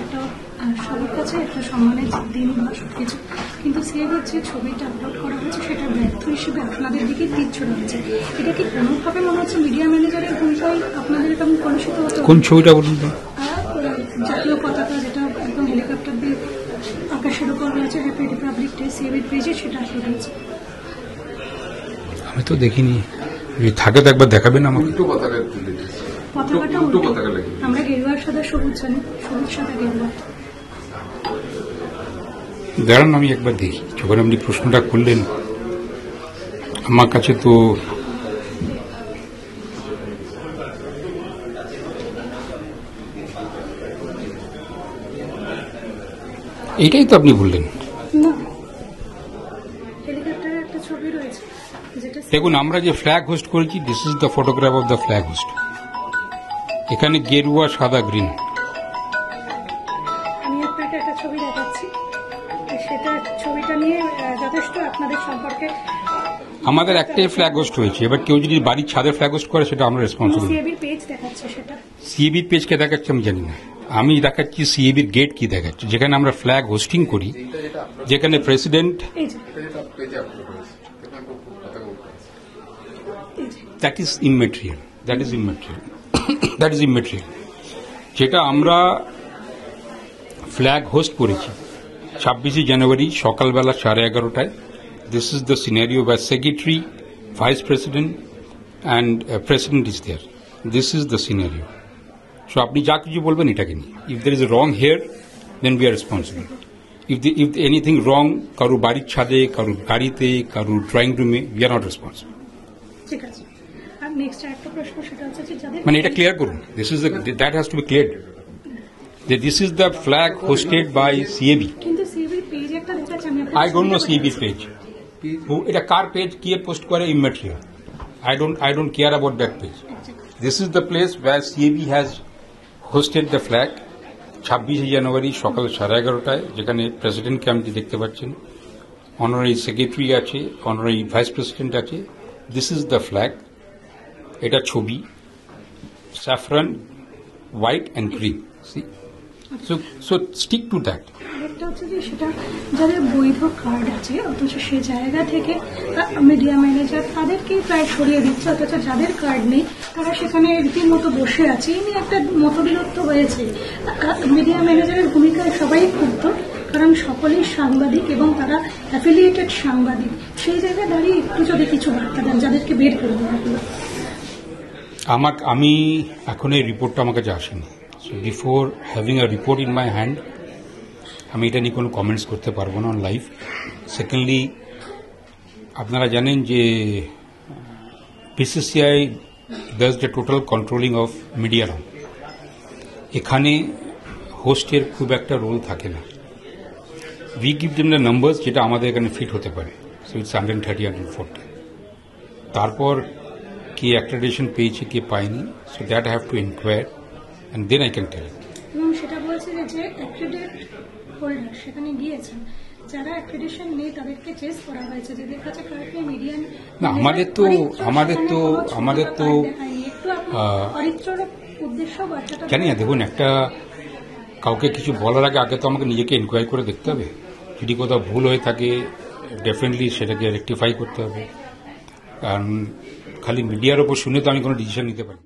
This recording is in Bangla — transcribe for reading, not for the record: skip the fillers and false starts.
একটা সবার কাছে একটা সম্মানের দিন বা সবকিছু, কিন্তু সিএবির যে ছবিটা আপলোড করা হয়েছে সেটা ব্যর্থ হিসেবে আপনাদের দিকে তীর ছোড়া হয়েছে। এটা কি কোনোভাবে মনে হচ্ছে মিডিয়া ম্যানেজারের ভূমিকায় আপনাদের এটা কলুষিত হতো? কোন ছবিটা বলুন তো? জাতীয় পতাকা যেটা একদম হেলিকপ্টার দিয়ে আকাশের উপর রয়েছে, হ্যাপি রিপাবলিক ডে সিএবির পেজে সেটা আপলোড হয়েছে। আমি তো দেখিনি, যদি থাকে তো একবার দেখাবেন আমাকে। পতাকাটা উল্টো, আমরা গেরুয়ার সাদা সবুজ জানি, সবুজ সাদা গেরুয়া। দাঁড়ান আমি একবার দেখি, যখন আপনি প্রশ্নটা করলেন আমার কাছে তো এইটাই তো আপনি বললেন। না, হেলিকপ্টারের একটা ছবি রয়েছে যেটা দেখুন, আমরা যে ফ্ল্যাগ হোস্ট করেছি, this is the photograph of the flag host. এখানে গেরুয়া সাদা গ্রিন। আমি আপনাকে একটা ছবি দেখাচ্ছি, সেটা ছবিটা নিয়ে যথেষ্ট আপনাদের সম্পর্কে আমাদের একটাই ফ্ল্যাগ হোস্ট হয়েছে, এবার কেউ যদি বাড়ির ছাদে ফ্ল্যাগ হোস্ট করে সেটা আমরা রেসপন্সিবল। সিএবির পেজ দেখাচ্ছে, সেটা সিএবির পেজ কে দেখাচ্ছে আমি জানি না, আমি দেখাচ্ছি সিএবির গেট কি দেখাচ্ছে, যেখানে আমরা ফ্ল্যাগ হোস্টিং করি, যেখানে প্রেসিডেন্ট। এই যে that is immaterial, that is immaterial, that is immaterial. যেটা আমরা ফ্ল্যাগ হোস্ট করেছি 26শে জানুয়ারি সকালবেলা 11:30টায়। This is the scenario where secretary, vice president and president is there. This is the scenario. So আপনি যা কিছু বলবেন এটাকে নিয়ে, if there is a wrong here then we are responsible. If anything wrong কারো বাড়ির ছাদে, কারো গাড়িতে, কারো ড্রয়িং রুমে, we are not responsible. ঠিক আছে। আর নেক্সট একটা প্রশ্ন, সেটা হচ্ছে যে যাদের মানে এটা ক্লিয়ার করুন, that has to be cleared. That this is the flag hosted by CAB. কিন্তু সিএবির পেজ একটা দেখাচ্ছে, আমি I don't know CAB page. এটা কার পেজ কি পোস্ট করে immaterial. I don't care about that page. This is the place where CAB has hosted the flag 26শে জানুয়ারি সকাল 11:30টায়, যেখানে প্রেসিডেন্টকে আপনি দেখতে পাচ্ছেন, অনারারি সেক্রেটারি আছে, অনারারি ভাইস প্রেসিডেন্ট আছে। This is the flag. এটা ছবি saffron, white and green. So stick to that. আরেকটা হচ্ছে যে সেটা যাদের বৈধ কার্ড আছে, অথচ সে জায়গা থেকে মিডিয়া ম্যানেজার তাদেরকেই প্রায় সরিয়ে দিচ্ছে, অথচ যাদের কার্ড নেই তারা সেখানে রীতিমতো বসে আছে। এই নিয়ে একটা মতবিরোধ হয়েছে। মিডিয়া ম্যানেজারের ভূমিকায় সবাই ক্ষুব্ধ, কারণ সকলেই সাংবাদিক এবং তারা অ্যাফিলিয়েটেড সাংবাদিক। সেই জায়গায় দাঁড়িয়ে একটু যদি কিছু বার্তা দেন যাদেরকে বের করে দেওয়া হলো। আমি এখন এই রিপোর্টটা আমার কাছে আসেনি। So before having a report in my hand আমি এটা নিয়ে কোনো কমেন্টস করতে পারবো না অন লাইভ। সেকেন্ডলি, আপনারা জানেন যে BCCI does the total controlling of media room. এখানে হোস্টের খুব একটা রোল থাকে না। We give them the numbers যেটা আমাদের এখানে ফিট হতে পারে। So it's 130, 140। তারপর কে অ্যাক্রেডিটেশন পেয়েছে, কে পায়নি, so that I have to inquire and then I can tell. এবং সেটা বলছে যে অ্যাক্রেডিট হোল্ডার সেখানে গিয়েছেন, যারা অ্যাক্রেডিটেশন নেই তাদেরকে চেস করা হয়েছে, যাদের কাছে কার্ডে মিডিয়ান না। আমাদের তো উদ্দেশ্য বার্তাটা জানি না। দেখুন, একটা কাউকে কিছু বলার আগে তো আমাকে নিজেকে এনকোয়ারি করে দেখতে হবে। যদি কোথাও ভুল হয়ে থাকে ডেফিনেটলি সেটাকে রেকটিফাই করতে হবে, কারণ খালি মিডিয়ার ওপর শুনে তো আমি কোনো ডিসিশন নিতে পারি।